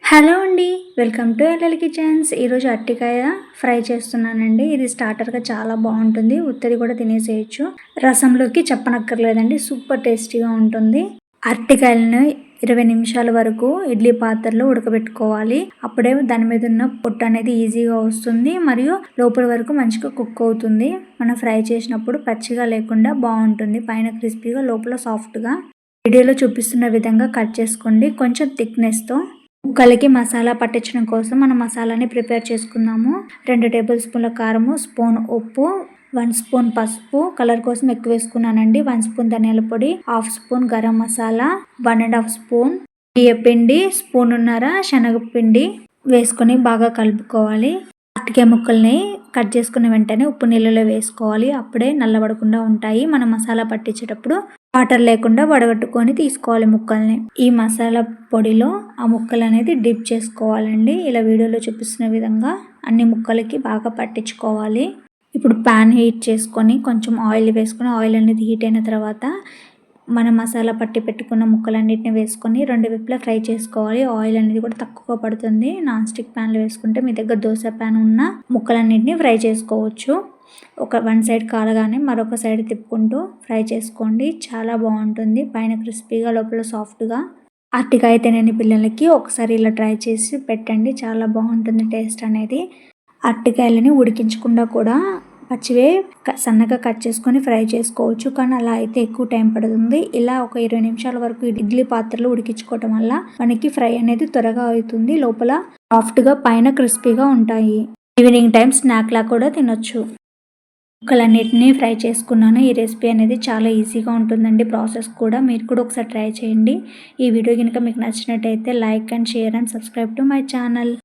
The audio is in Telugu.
హలో అండి. Welcome to LL kitchens. ఈరోజు అరటికాయ ఫ్రై చేస్తున్నానండి. ఇది స్టార్టర్గా చాలా బాగుంటుంది. ఉత్తది కూడా తినేసేయచ్చు. రసంలోకి చెప్పనక్కర్లేదండి, సూపర్ టేస్టీగా ఉంటుంది. అరటికాయలను 20 నిమిషాల వరకు ఇడ్లీ పాత్రలో ఉడకబెట్టుకోవాలి. అప్పుడే దాని మీద ఉన్న పొట్టు అనేది ఈజీగా వస్తుంది, మరియు లోపల వరకు మంచిగా కుక్ అవుతుంది. మనం ఫ్రై చేసినప్పుడు పచ్చిగా లేకుండా బాగుంటుంది. పైన క్రిస్పీగా, లోపల సాఫ్ట్గా. వీడియోలో చూపిస్తున్న విధంగా కట్ చేసుకోండి, కొంచెం థిక్నెస్తో. ముక్కలకి మసాలా పట్టించడం కోసం మనం మసాలాని ప్రిపేర్ చేసుకుందాము. 2 టేబుల్ స్పూన్ల కారము, స్పూన్ ఉప్పు, 1 స్పూన్ పసుపు, కలర్ కోసం ఎక్కువ వేసుకున్నానండి, 1 స్పూన్ ధనియాల పొడి, 1/2 స్పూన్ గరం మసాలా, 1.5 స్పూన్ బియ్యపిండి, స్పూనున్నర శనగపిండి వేసుకొని బాగా కలుపుకోవాలి. అరటికాయ ముక్కల్ని కట్ చేసుకున్న వెంటనే ఉప్పు నీళ్ళలో వేసుకోవాలి. అప్పుడే నల్లబడకుండా ఉంటాయి. మనం మసాలా పట్టించేటప్పుడు వాటర్ లేకుండా వడగట్టుకొని తీసుకోవాలి ముక్కల్ని. ఈ మసాలా పొడిలో ఆ ముక్కలు అనేది డిప్ చేసుకోవాలండి. ఇలా వీడియోలో చూపిస్తున్న విధంగా అన్ని ముక్కలకి బాగా పట్టించుకోవాలి. ఇప్పుడు ప్యాన్ హీట్ చేసుకొని కొంచెం ఆయిల్ వేసుకొని, ఆయిల్ అనేది హీట్ అయిన తర్వాత మనం మసాలా పట్టి పెట్టుకున్న ముక్కలన్నిటిని వేసుకొని 2 వైపులా ఫ్రై చేసుకోవాలి. ఆయిల్ అనేది కూడా తక్కువ పడుతుంది. నాన్ స్టిక్ ప్యాన్లో వేసుకుంటే, మీ దగ్గర దోశ ప్యాన్ ఉన్న ముక్కలన్నిటిని ఫ్రై చేసుకోవచ్చు. ఒక 1 సైడ్ కాలగానే మరొక సైడ్ తిప్పుకుంటూ ఫ్రై చేసుకోండి. చాలా బాగుంటుంది. పైన క్రిస్పీగా, లోపల సాఫ్ట్గా. అరటికాయ తినని పిల్లలకి ఒకసారి ఇలా ట్రై చేసి పెట్టండి, చాలా బాగుంటుంది టేస్ట్ అనేది. అరటికాయలని ఉడికించకుండా కూడా పచ్చివే సన్నగా కట్ చేసుకొని ఫ్రై చేసుకోవచ్చు, కానీ అలా అయితే ఎక్కువ టైం పడుతుంది. ఇలా ఒక 20 నిమిషాల వరకు ఇడ్లీ పాత్రలో ఉడికించుకోవటం వల్ల మనకి ఫ్రై అనేది త్వరగా అవుతుంది. లోపల సాఫ్ట్గా, పైన క్రిస్పీగా ఉంటాయి. ఈవినింగ్ టైం స్నాక్ లా కూడా తినొచ్చు. ముక్కలన్నిటినీ ఫ్రై చేసుకున్నాను. ఈ రెసిపీ అనేది చాలా ఈజీగా ఉంటుందండి, ప్రాసెస్ కూడా. మీరు కూడా ఒకసారి ట్రై చేయండి. ఈ వీడియో కనుక మీకు నచ్చినట్టయితే like and share and subscribe to my channel.